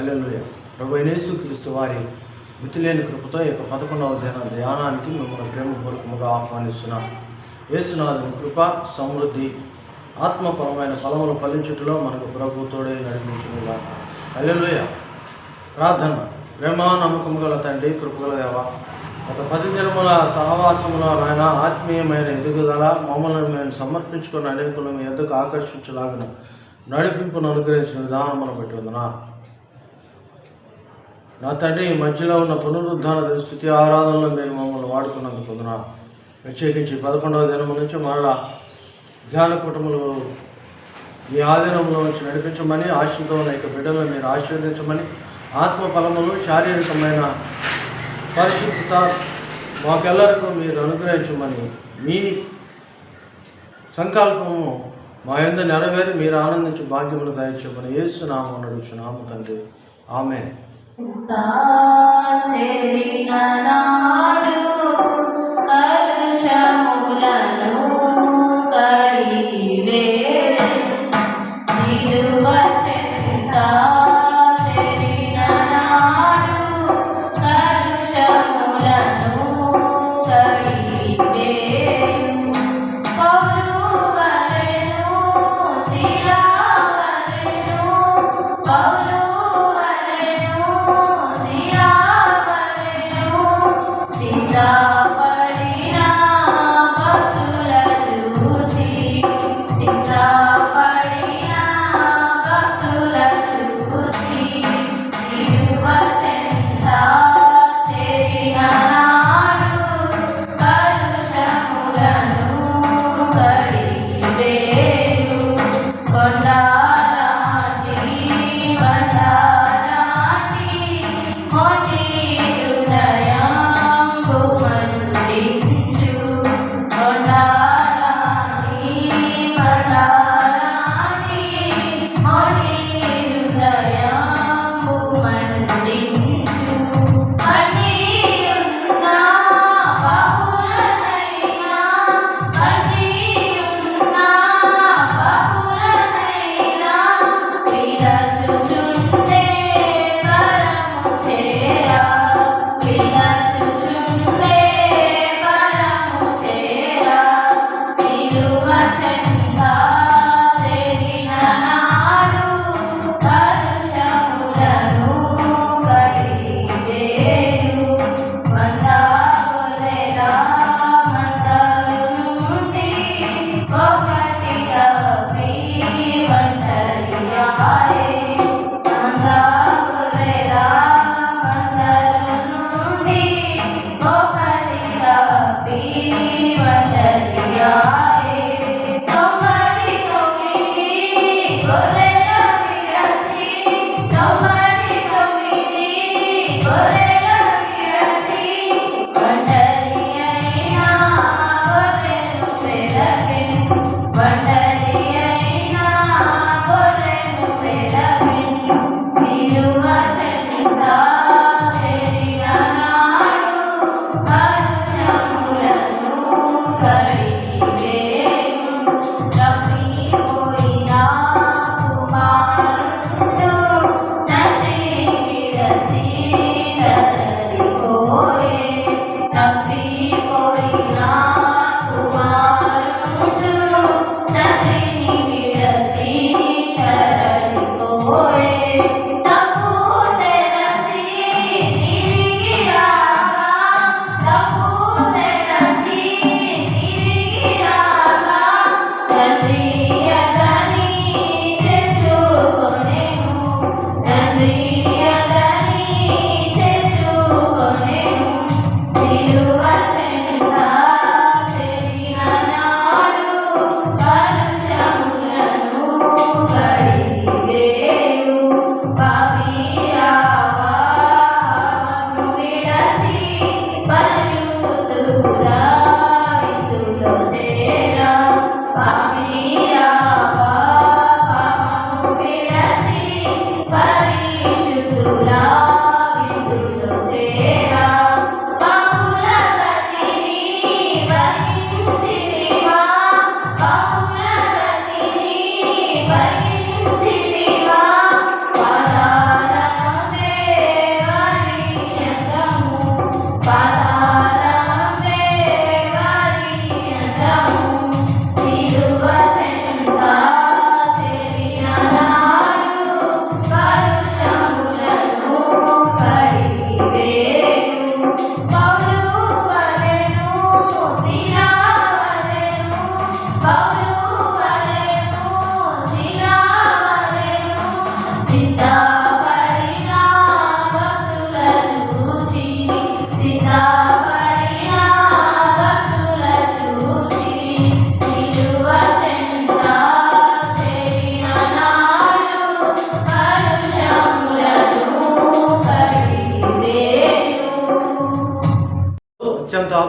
హల్లెలూయా. ప్రభువైన యేసుక్రీస్తు వారి మితిలేని కృపతో ఈ 11వ ధ్యానానికి మిమ్మల్ని ప్రేమపూర్వకముగా ఆహ్వానిస్తున్నాం. యేసునాథుని కృప, సమృద్ధి, ఆత్మపరమైన ఫలములు ఫలించుటలో మనకు ప్రభు తోడే నడిపించునుగా. హల్లెలూయా. ప్రార్థన. ప్రేమ నమ్మకం గల తండ్రి, కృపగల దేవా, ఒక 10 దినముల సహవాసములో నాయన ఆత్మీయమైన ఎదుగుదల మమ్మల్ని మేము సమర్పించుకున్న అనేకులను మీ ఎద్దుకు ఆకర్షించలాగిన నడిపింపును అనుగ్రహించిన విధానమును బట్టి ఉందనా నా తండ్రి. ఈ మధ్యలో ఉన్న పునరుద్ధాన స్థితి ఆరాధనలో మీరు మమ్మల్ని వాడుకున్నందుకు ఉందనా. ప్రత్యేకించి 11వ దినము నుంచి మరలా ధ్యాన కుటుంబములు మీ ఆధీనంలో నుంచి నడిపించమని, ఆశతో ఉన్న ఇక బిడ్డలను మీరు ఆశీర్వదించమని, ఆత్మ ఫలములు శారీరకమైన పరిశుద్ధత మాకెల్లరికూ మీరు అనుగ్రహించమని, మీ సంకల్పము మా యందు నెరవేరి మీరు ఆనందించి భాగ్యమును దయచేయమని యేసు నామమున అడుగుచున్నాము తండ్రి. ఆమేన్.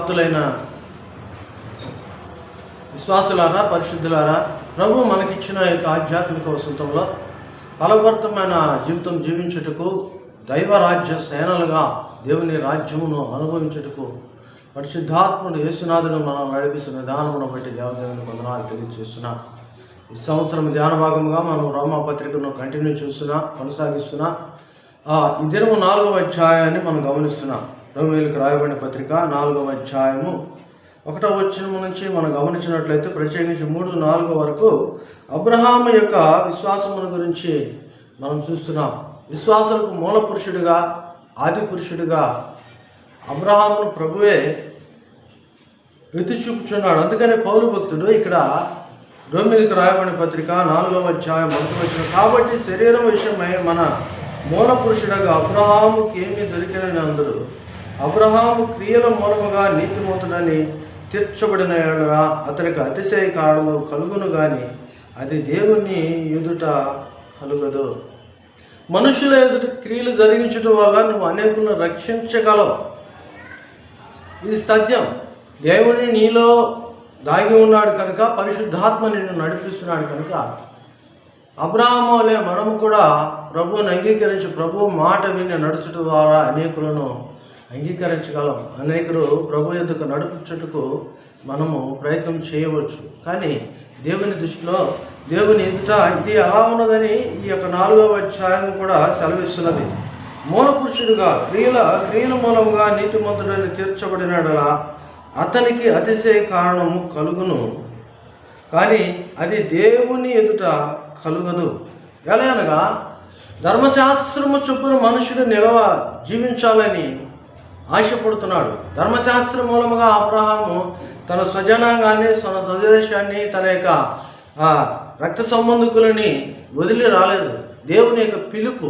భక్తులైన విశ్వాసులారా, పరిశుద్ధులారా, ప్రభు మనకిచ్చిన యొక్క ఆధ్యాత్మిక వసంతంలో ఫలభరితమైన జీవితం జీవించుటకు, దైవరాజ్య సేనలుగా దేవుని రాజ్యమును అనుభవించుటకు పరిశుద్ధాత్ముడు యేసునాథుడు మనం నడిపిస్తున్న విధానమును బట్టి దేవదేవుని వందనాలు తెలియజేస్తున్నా. ఈ సంవత్సరం ధ్యాన భాగముగా మనం రోమాపత్రికను కొనసాగిస్తున్నా. ఈ దినము 4వ అధ్యాయాన్ని మనం గమనిస్తున్నాం. రోమీయులకు రాయబడిన పత్రిక 4వ అధ్యాయము 1వ వచనం నుంచి మనం గమనించినట్లయితే ప్రత్యేకించి 3-4 వరకు అబ్రహాము యొక్క విశ్వాసమును గురించి మనం చూస్తున్నాం. విశ్వాసులకు మూల పురుషుడిగా, ఆది పురుషుడిగా అబ్రహామును ప్రభువే ఎత్తి చూపుచున్నాడు. అందుకని పౌలు భక్తుడు ఇక్కడ రోమీయులకు రాయబడిన పత్రిక 4వ అధ్యాయం 1వ వచనం, కాబట్టి శరీరం విషయమై మన మూల పురుషుడుగా అబ్రహాముకి ఏమీ దొరికినని అందరూ అబ్రహాము క్రియల మూలముగా నీతిమంతుడని తీర్చబడిన అతనికి అతిశయ కారణము కలుగును గాని అది దేవుని ఎదుట కలుగదు. మనుషుల ఎదుట క్రియలు జరిగించడం వల్ల నువ్వు అనేకులను రక్షించగలవు. ఇది సత్యం. దేవుని నీలో దాగి ఉన్నాడు కనుక, పరిశుద్ధాత్మ నిన్ను నడిపిస్తున్నాడు కనుక అబ్రహాము వలె మనము కూడా ప్రభువుని అంగీకరించి ప్రభు మాట విని నడుచుట ద్వారా అనేకులను అంగీకరించగలం. అనేకులు ప్రభు యొద్దకు నడుపుచుటకు మనము ప్రయత్నం చేయవచ్చు. కానీ దేవుని దృష్టిలో, దేవుని ఎదుట ఇది ఎలా ఉన్నదని ఈ యొక్క 4వ అధ్యాయం కూడా సెలవిస్తున్నది. మూల పురుషుడుగా క్రియల మూలముగా నీతిమంతుడని తీర్చబడినడలా అతనికి అతిశయ కారణము కలుగును, కానీ అది దేవుని ఎదుట కలుగదు. ఎలా అనగా ధర్మశాస్త్రము చొప్పున మనుషుడు జీవించాలని ఆశపడుతున్నాడు. ధర్మశాస్త్రం మూలముగా అబ్రహాము తన స్వజనాంగాన్ని, తన స్వదేశాన్ని, తన యొక్క రక్త సంబంధికులని వదిలి రాలేదు. దేవుని యొక్క పిలుపు,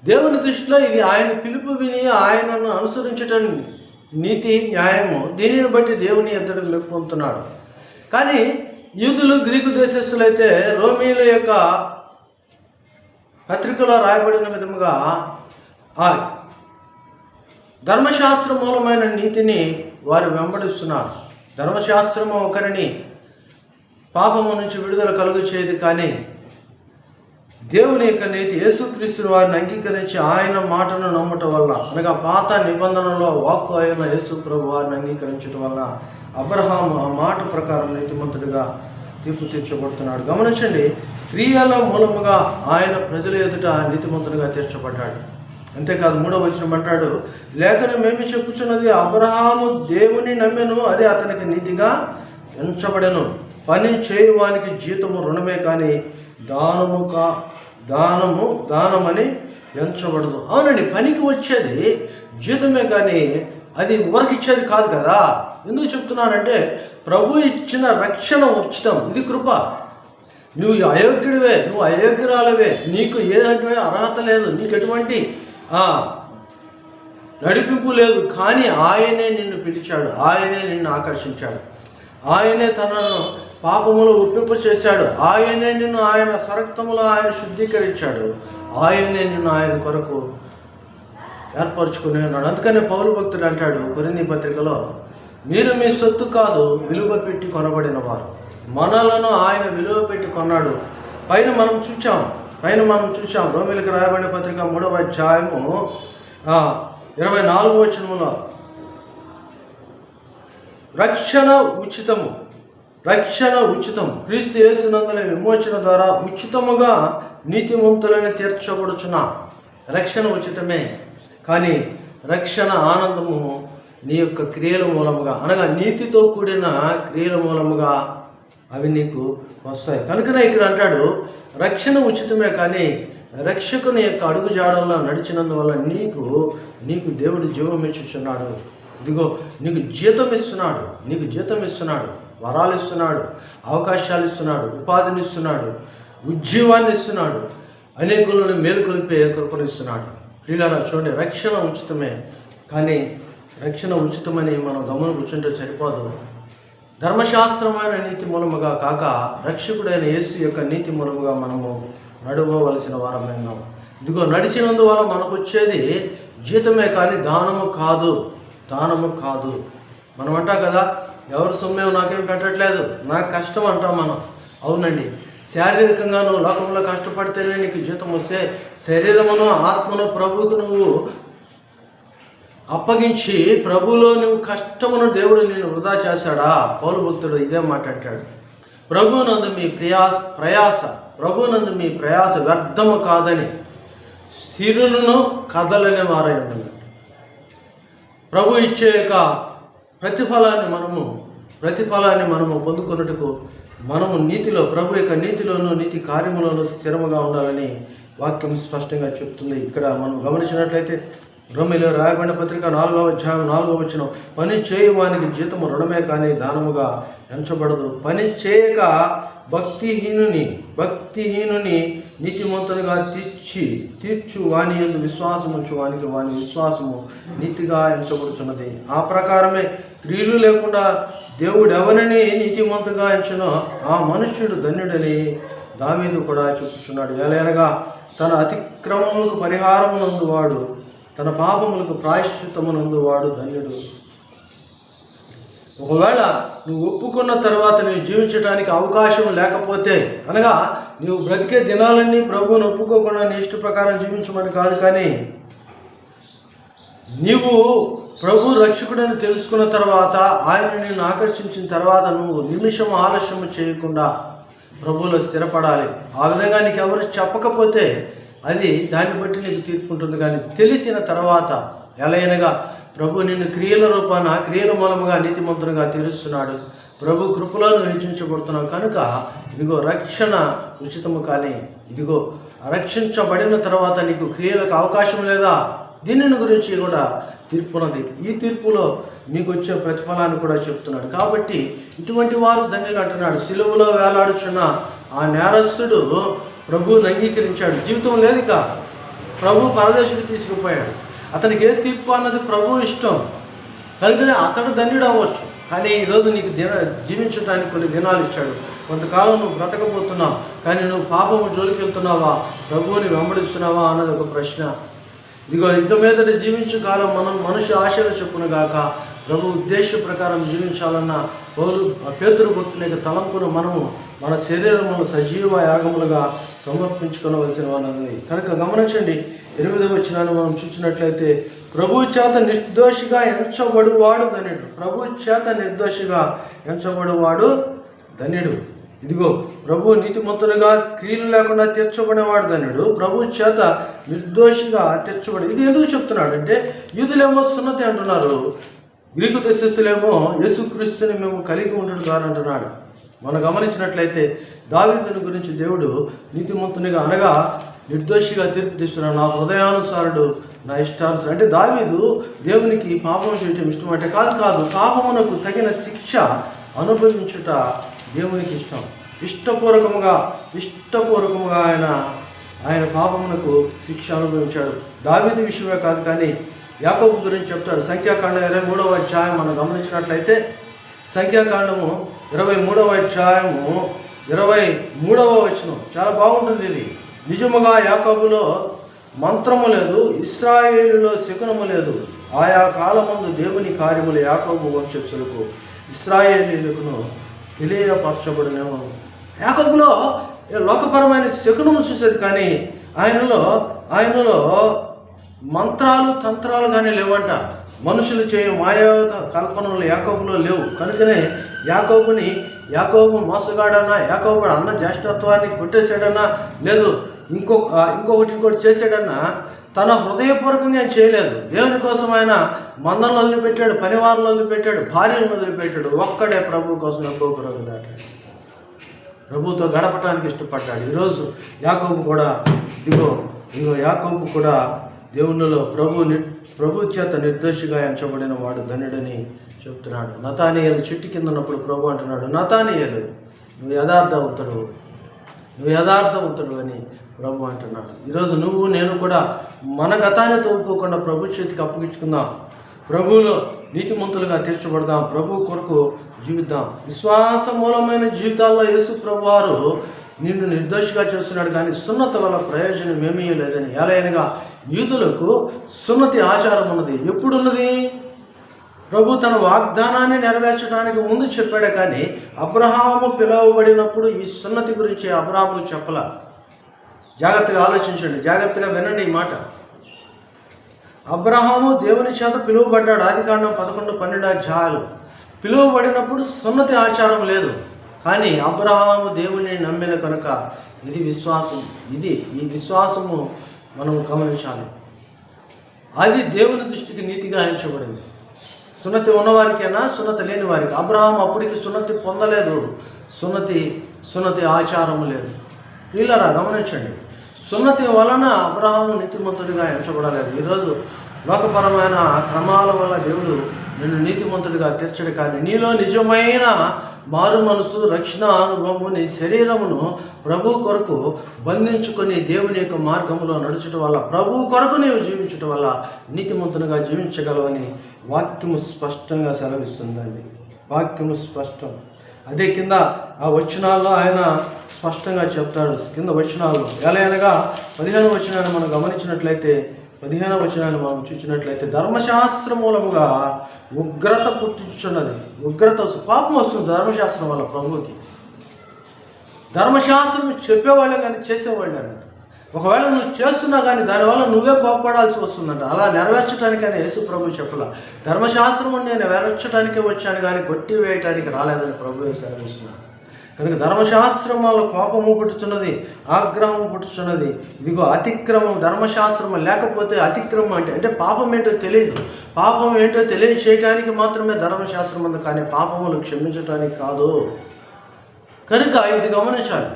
దేవుని దృష్టిలో ఇది ఆయన పిలుపు విని ఆయనను అనుసరించటం నీతి, న్యాయము. దీనిని బట్టి దేవుని ఎద్దడికి మెప్పు పొందుతున్నాడు. కానీ యూదులు, గ్రీకు దేశస్తులైతే రోమీయుల యొక్క పత్రికలో రాయబడిన విధముగా ఆ ధర్మశాస్త్ర మూలమైన నీతిని వారు వెంబడిస్తున్నారు. ధర్మశాస్త్రము ఒకరిని పాపము నుంచి విడుదల కలుగు చేయదు, కానీ దేవుని యొక్క నీతి యేసుక్రీస్తుని వారిని అంగీకరించి ఆయన మాటను నమ్మటం వల్ల, అనగా పాత నిబంధనలో వాక్కు అయిన యేసు ప్రభు వారిని అంగీకరించడం వల్ల అబ్రహాము ఆ మాట ప్రకారం నీతిమంతుడిగా తీర్పు తీర్చబడుతున్నాడు. గమనించండి, క్రియల మూలముగా ఆయన ప్రజల ఎదుట నీతిమంతుడిగా తీర్చబడ్డాడు. అంతేకాదు 3వ వచనం అంటాడు, లేఖనమేమి చెప్పుచున్నది, అబ్రహాము దేవుని నమ్మెను, అది అతనికి నీతిగా ఎంచబడెను. పని చేయువానికి జీతము రుణమే కానీ దానమని ఎంచబడదు. అవునండి, పనికి వచ్చేది జీతమే కానీ అది ఎవరికి ఇచ్చేది కాదు కదా. ఎందుకు చెప్తున్నానంటే ప్రభు ఇచ్చిన రక్షణ ఉచితం. ఇది కృప. నువ్వు అయోగ్యుడివే, నువ్వు అయోగ్యురాలవే, నీకు ఏదంటే అర్హత లేదు, నీకు ఎటువంటి నడిపింపు లేదు. కానీ ఆయనే నిన్ను పిలిచాడు, ఆయనే నిన్ను ఆకర్షించాడు, ఆయనే తనను పాపములు ఒప్పింప చేశాడు, ఆయనే నిన్ను ఆయన స్వరక్తములో ఆయన శుద్ధీకరించాడు, ఆయనే నిన్ను ఆయన కొరకు ఏర్పరచుకుని ఉన్నాడు. అందుకనే పౌలు భక్తుడు అంటాడు కొరింథీ పత్రికలో, మీరు మీ సొత్తు కాదు, విలువ పెట్టి కొనబడిన వారు. మనలను ఆయన విలువ పెట్టి కొన్నాడు. పైన మనం చూచాం రోమీయులకు రాయబడిన పత్రిక 3వ అధ్యాయము 24వ వచనములో రక్షణ ఉచితం క్రీస్తు యేసునందుల విమోచన ద్వారా ఉచితముగా నీతిమంతులని తీర్చబడుచున్న రక్షణ ఉచితమే. కానీ రక్షణ ఆనందము నీ యొక్క క్రియల మూలముగా, అనగా నీతితో కూడిన క్రియల మూలముగా అవి నీకు వస్తాయి. కనుకనే ఇక్కడ అంటాడు రక్షణ ఉచితమే, కానీ రక్షకుని యొక్క అడుగుజాడల్లో నడిచినందువల్ల నీకు దేవుడు జీవం ఇచ్చుచున్నాడు. ఇదిగో నీకు జీతం ఇస్తున్నాడు, వరాలు ఇస్తున్నాడు, అవకాశాలు ఇస్తున్నాడు, ఉపాధిని ఇస్తున్నాడు, ఉద్యోగాన్ని ఇస్తున్నాడు, అనేకులను మేలుకొల్పే కృపనిస్తున్నాడు. ప్రియులారా చూడండి, రక్షణ ఉచితమే, కానీ రక్షణ ఉచితమని మనం గమనం కూర్చుంటే సరిపోదు. ధర్మశాస్త్రమైన నీతి మూలముగా కాక రక్షకుడైన యేసు యొక్క నీతి మూలముగా మనము నడవవలసిన వారమైనాం. ఇదిగో నడిచినందువల్ల మనకు వచ్చేది జీతమే కానీ దానము కాదు. మనం అంటాం కదా, ఎవరు సొమ్మేమో నాకేం పెట్టట్లేదు, నాకు కష్టం అంటాం మనం. అవునండి, శారీరకంగా నువ్వు లోకంలో కష్టపడితేనే నీకు జీతం వస్తే, శరీరమును ఆత్మను ప్రభువుకు నువ్వు అప్పగించి ప్రభువులో నువ్వు కష్టమును దేవుడు నేను వృధా చేస్తాడా? పౌలు భక్తుడు ఇదే మాట అంటాడు. ప్రభువునందు మీ ప్రభువునందు మీ ప్రయాస వ్యర్థము కాదని సిరులను కదలని వారై ఉండాలి. ప్రభు ఇచ్చే యొక్క ప్రతిఫలాన్ని మనము పొందుకున్నట్టుకు మనము నీతిలో, ప్రభు యొక్క నీతిలోను నీతి కార్యములను స్థిరముగా ఉండాలని వాక్యం స్పష్టంగా చెప్తుంది. ఇక్కడ మనం గమనించినట్లయితే రోమీయులో రాయబడిన పత్రిక 4వ అధ్యాయం 4వ వచనం, పని చేయువానికి జీతము రుణమే కానీ దానముగా ఎంచబడదు. పని చేయక భక్తిహీనుని నీతిమంతునిగా తీర్చు వాని యందు విశ్వాసం ఉంచు వానికి వాని విశ్వాసము నీతిగా ఎంచబడుచున్నది. ఆ ప్రకారమే క్రియలు లేకుండా దేవుడు ఎవరిని నీతిమంతుగా ఎంచునో ఆ మనుష్యుడు ధన్యుడని దావీదు కూడా చెప్పుచున్నాడు. ఎలాగనగా తన అతిక్రమములకు పరిహారమునందువాడు, తన పాపములకు ప్రాయశ్చిత్తమునందువాడు ధన్యుడు. ఒకవేళ నువ్వు ఒప్పుకున్న తర్వాత నువ్వు జీవించడానికి అవకాశం లేకపోతే, అనగా నువ్వు బ్రతికే దినాలన్నీ ప్రభువును ఒప్పుకోకుండా నీ ఇష్ట ప్రకారం జీవించమని కాదు, కానీ నీవు ప్రభు రక్షకుడని తెలుసుకున్న తర్వాత, ఆయన నిన్ను ఆకర్షించిన తర్వాత నువ్వు నిమిషం ఆలస్యం చేయకుండా ప్రభువులో స్థిరపడాలి. ఆ విధంగా నీకు ఎవరు చెప్పకపోతే అది దాన్ని బట్టి నీకు తీర్పు ఉంటుంది. కానీ తెలిసిన తర్వాత ఎలాగనగా ప్రభు నిన్ను క్రియల మూలముగా నీతిమంతునిగా తీరుస్తున్నాడు. ప్రభు కృపలో నువ్వు హెచ్చించబడుతున్నావు కనుక ఇదిగో రక్షణ ఉచితము. కానీ ఇదిగో రక్షించబడిన తర్వాత నీకు క్రియలకు అవకాశం లేదా, దీనిని గురించి కూడా తీర్పున్నది. ఈ తీర్పులో నీకు వచ్చే ప్రతిఫలాన్ని కూడా చెప్తున్నాడు. కాబట్టి ఇటువంటి వారు ధన్యులు అంటున్నాడు. సిలువలో వేలాడుచున్న ఆ నేరస్తుడు ప్రభువుని అంగీకరించాడు. జీవితం లేదు ఇక, ప్రభు పరదేశుడికి తీసుకుపోయాడు. అతనికి ఏ తీర్పు అన్నది ప్రభు ఇష్టం కనుకనే అతడు ధన్యుడు అవ్వచ్చు. కానీ ఈరోజు నీకు జీవించడానికి కొన్ని దినాలు ఇచ్చాడు. కొంతకాలం నువ్వు బ్రతకపోతున్నావు, కానీ నువ్వు పాపము జోలికి వెళ్తున్నావా, ప్రభువుని వెంబడిస్తున్నావా అన్నది ఒక ప్రశ్న. ఇదిగో ఇంక మీదట జీవించే కాలం మనం మనుష్య ఆశల చొప్పున గాక ప్రభు ఉద్దేశ ప్రకారం జీవించాలన్న పేతురు భక్తుని యొక్క తలంపును మనము మన శరీరమును సజీవ యాగములుగా సమర్పించుకోవలసిన వాళ్ళని కనుక గమనించండి. 8వ వచనాన్ని మనం చూసినట్లయితే, ప్రభు చేత నిర్దోషిగా ఎంచబడువాడు ధన్యుడు. ప్రభు చేత నిర్దోషిగా ఎంచబడువాడు ధన్యుడు. ఇదిగో ప్రభు నీతిమంతులుగా క్రియలు లేకుండా తీర్చబడేవాడు ధన్యుడు. ప్రభు చేత నిర్దోషిగా తీర్చబడి. ఇది ఎందుకు చెప్తున్నాడు అంటే, యూదులేమో సున్నతి అంటున్నారు, గ్రీకు దేశస్థులేమో యేసుక్రీస్తుని మేము కలిగి ఉండడు కాదు అంటున్నాడు. మనం గమనించినట్లయితే దావీదుని గురించి దేవుడు నీతిమంతునిగా అనగా నిర్దోషిగా తీర్పు తీస్తున్నాడు. నా హృదయానుసారుడు, నా ఇష్టానుసారం. అంటే దావీదు దేవునికి పాపం చేయటం ఇష్టం అంటే కాదు, పాపమునకు తగిన శిక్ష అనుభవించుట దేవునికి ఇష్టం. ఇష్టపూర్వకముగా ఆయన పాపమునకు శిక్ష అనుభవించాడు. దావీదు విషయమే కాదు, కానీ యాకోబు గురించి చెప్తాడు. సంఖ్యాకాండం 23వ అధ్యాయం మనం గమనించినట్లయితే, సంఖ్యాకాండము 23వ అధ్యాయము 23వ వచనం చాలా బాగుంటుంది. ఇది నిజముగా యాకోబులో మంత్రము లేదు, ఇశ్రాయేలులో శకునము లేదు. ఆయా కాలమందు దేవుని కార్యములు యాకోబు వంశస్థులకు ఇశ్రాయేలీయులకు తెలియపరచబడినేమో. యాకోబులో లోకపరమైన శకునము చూసేది, కానీ ఆయనలో మంత్రాలు తంత్రాలు కానీ లేవంట. మనుషులు చేయ మాయా కల్పనలు యాకోబులో లేవు. కనుకనే యాకోబు మోసగాడన్నా, యాకోబు అన్న జ్యేష్ఠత్వాన్ని కొట్టేసాడన్నా, లేదు ఇంకొకటి చేసాడన్నా తన హృదయపూర్వకంగా చేయలేదు. దేవుని కోసం ఆయన మందలను వదిలిపెట్టాడు, పనివారులను వదిలిపెట్టాడు, భార్యలను వదిలిపెట్టాడు. ఒక్కడే ప్రభు కోసం ఎంతో కొరకు దాటాడు, ప్రభుతో గడపటానికి ఇష్టపడ్డాడు. ఈరోజు యాకోబు కూడా దేవునిలో ప్రభు చేత నిర్దోషిగా ఎంచబడిన వాడు ధన్యుడని చెప్తున్నాడు. నతానీయేలు చెట్టు కింద ఉన్నప్పుడు ప్రభు అంటున్నాడు, నతానీయేలు నువ్వు యథార్థవంతుడు అని ప్రభు అంటున్నాడు. ఈరోజు నువ్వు నేను కూడా మన గతాన్ని తోడుకోకుండా ప్రభు చేతికి అప్పగించుకుందాం. ప్రభువులో నీతిమంతులుగా తీర్చబడదాం. ప్రభు కొరకు జీవిద్దాం. విశ్వాస మూలమైన జీవితాల్లో యేసు ప్రభు వారు నిన్ను నిర్దోషిగా చేస్తున్నాడు, కానీ సున్నతి వల్ల ప్రయోజనం ఏమీ లేదని. ఎలాగనగా యూదులకు సున్నతి ఆచారం ఉన్నది. ఎప్పుడున్నది? ప్రభు తన వాగ్దానాన్ని నెరవేర్చడానికి ముందు చెప్పాడే కానీ అబ్రహాము పిలువబడినప్పుడు ఈ సున్నతి గురించి అబ్రహాముకు చెప్పలా. జాగ్రత్తగా ఆలోచించండి, జాగ్రత్తగా వినండి ఈ మాట. అబ్రహాము దేవుని చేత పిలువబడ్డాడు. ఆదికాండం 11-12 అధ్యాయాలు. పిలువబడినప్పుడు సున్నతి ఆచారం లేదు, కానీ అబ్రహాము దేవుని నమ్మిన కనుక ఇది విశ్వాసం. ఈ విశ్వాసము మనం గమనించాలి. అది దేవుని దృష్టికి నీతిగా ఎంచబడింది. సున్నతి ఉన్నవారికైనా సున్నతి లేని వారికి. అబ్రహాం అప్పటికి సున్నతి పొందలేదు, సున్నతి ఆచారము లేదు. వీళ్ళరా గమనించండి, సున్నతి వలన అబ్రహాము నీతిమంతుడిగా ఎంచబడలేదు. ఈరోజు లోకపరమైన క్రమాల వల్ల దేవుడు నిన్ను నీతిమంతుడిగా తీర్చడు, కానీ నీలో నిజమైన మారు మనసు, రక్షణ అనుభవము, నీ శరీరమును ప్రభు కొరకు బంధించుకొని దేవుని యొక్క మార్గంలో నడుచడం వల్ల, ప్రభు కొరకు నీవు జీవించడం వల్ల నీతిమంతునిగా జీవించగలవని వాక్యము స్పష్టంగా సెలవిస్తుందండి. వాక్యము స్పష్టం. అదే కింద ఆ వచనాల్లో ఆయన స్పష్టంగా చెప్తాడు. కింద వచనాల్లో ఎలాగనగా 15వ వచనాన్ని మనం గమనించినట్లయితే, 15వ వచనాన్ని మనం చూసినట్లయితే, ధర్మశాస్త్ర మూలముగా ఉగ్రత పుట్టించున్నది. పాపం వస్తుంది ధర్మశాస్త్రం వల్ల. ప్రభువుకి ధర్మశాస్త్రం చెప్పేవాళ్ళే కానీ చేసేవాళ్ళు అన్నట్టు. ఒకవేళ నువ్వు చేస్తున్నా కానీ దానివల్ల నువ్వే కోప్పడాల్సి వస్తుందంట. అలా నెరవేర్చడానికని యేసు ప్రభు చెప్పలా. ధర్మశాస్త్రం నేను నెరవేర్చడానికే వచ్చాను కానీ కొట్టి వేయటానికి రాలేదని ప్రభు సెలవిస్తున్నాను. కనుక ధర్మశాస్త్రం వల్ల కోపము పుట్టుచున్నది, ఆగ్రహము పుట్టుచున్నది. ఇదిగో అతిక్రమం. ధర్మశాస్త్రం లేకపోతే అతిక్రమం అంటే పాపం ఏంటో తెలియదు. పాపం ఏంటో తెలియచేయటానికి మాత్రమే ధర్మశాస్త్రం ఉంది, కానీ పాపములు క్షమించటానికి కాదు. కనుక ఇది గమనించాలి.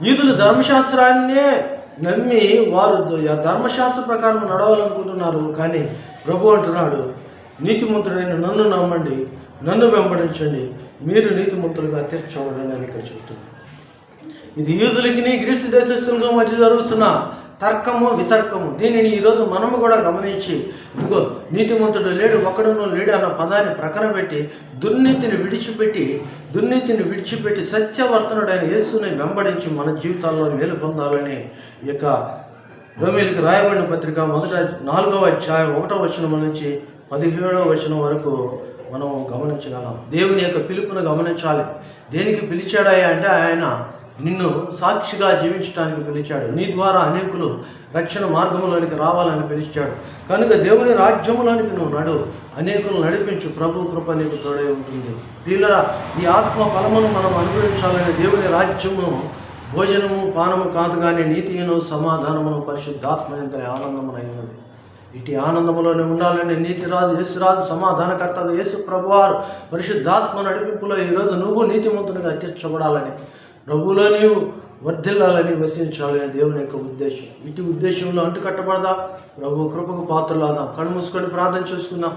యూదులు ధర్మశాస్త్రాన్నే నమ్మి వారు ధర్మశాస్త్ర ప్రకారం నడవాలనుకుంటున్నారు, కానీ ప్రభు అంటున్నాడు, నీతిమంతుడైన నన్ను నమ్మండి, నన్ను వెంబడించండి, మీరు నీతిమంతులుగా తీర్చబడని అని ఇక్కడ చెప్తుంది. ఇది యూదులకి గ్రీసు దేశస్తులకు మధ్య జరుగుతున్న తర్కము, వితర్కము. దీనిని ఈరోజు మనము కూడా గమనించి, ఇదిగో నీతిమంతుడు లేడు, ఒకడును లేడు అన్న పదాన్ని ప్రక్కన పెట్టి దుర్నీతిని విడిచిపెట్టి సత్యవర్తనుడైన యేసుని వెంబడించి మన జీవితాల్లో మేలు పొందాలని ఈ యొక్క రోమీయులకు రాయబడిన పత్రిక 4వ అధ్యాయం 1వ వచనం నుంచి 17వ వచనం వరకు మనం గమనించగలం. దేవుని యొక్క పిలుపును గమనించాలి. దేనికి పిలిచాడాయా అంటే, ఆయన నిన్ను సాక్షిగా జీవించడానికి పిలిచాడు. నీ ద్వారా అనేకులు రక్షణ మార్గంలోనికి రావాలని పిలిచాడు. కనుక దేవుని రాజ్యములోనికి నువ్వు నడు, అనేకులు నడిపించు. ప్రభు కృప నీకు తోడై ఉంటుంది. ప్రియులారా, ఈ ఆత్మ ఫలమును మనం అనుభవించాలని దేవుని రాజ్యము భోజనము పానము కాదు, కానీ నీతియును సమాధానమును పరిశుద్ధాత్మ ఎంత ఆనందమునైనది. ఇటు ఆనందములోనే ఉండాలని నీతిరాజు యేసురాజు సమాధానకర్త యేసు ప్రభువారు పరిశుద్ధాత్మ నడిపింపులో ఈరోజు నువ్వు నీతిమంతునిగా తీర్చబడాలని, ప్రభువులో నీవు వర్ధిల్లాలని, వసించాలని దేవుని యొక్క ఉద్దేశం. ఇటు ఉద్దేశంలో అంటుకట్టబడదా, ప్రభు కృపకు పాత్రలాదా. కళ్ళు మూసుకొని ప్రార్థన చేసుకుందాం.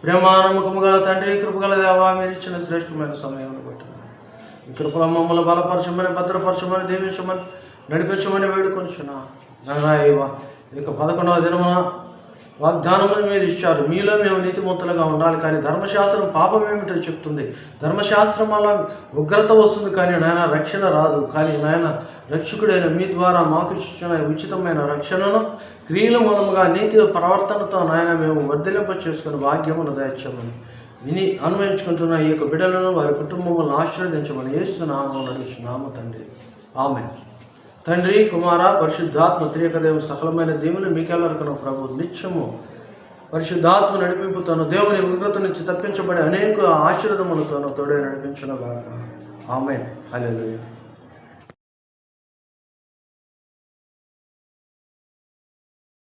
ప్రేమానమ్మకము గల తండ్రి, కృపగల దేవా, మీరు ఇచ్చిన శ్రేష్టమైన సమయం బట్టి ఈ కృపల మమ్మల్ని బలపరచమని, భద్రపరచమని, దీవించమని, నడిపించమని వేడుకొనిచున్నా. నాయనా, ఇక 11వ దినమున వాగ్దానమును మీరు ఇచ్చారు. మీలో మేము నీతిమంతులుగా ఉండాలి, కానీ ధర్మశాస్త్రం పాపం ఏమిటో చెప్తుంది. ధర్మశాస్త్రం వల్ల ఉగ్రత వస్తుంది, కానీ నాయన రక్షణ రాదు. కానీ నాయన రక్షకుడైన మీ ద్వారా మాకు ఇచ్చిన ఉచితమైన రక్షణను క్రియల మూలముగా నీతి ప్రవర్తనతో నాయన మేము వర్ధిలింప చేసుకుని భాగ్యమును దయచేయమని విని అన్వయించుకుంటున్న ఈ యొక్క బిడ్డలను, వారి కుటుంబములను ఆశీర్వదించమని యేసు నామమున నడుచున్నాము తండ్రి. ఆమేన్. తండ్రి, కుమార, పరిశుద్ధాత్మ త్రియకదేవుని సకలమైన దేవుని మీకెల్లరికను ప్రభు నిత్యము పరిశుద్ధాత్మ నడిపింపుతాను. దేవుని ఉగ్రత నుంచి తప్పించబడే అనేక ఆశీర్వాదములతోనూ తోడే నడిపించును గాక. ఆమేన్. హల్లెలూయా.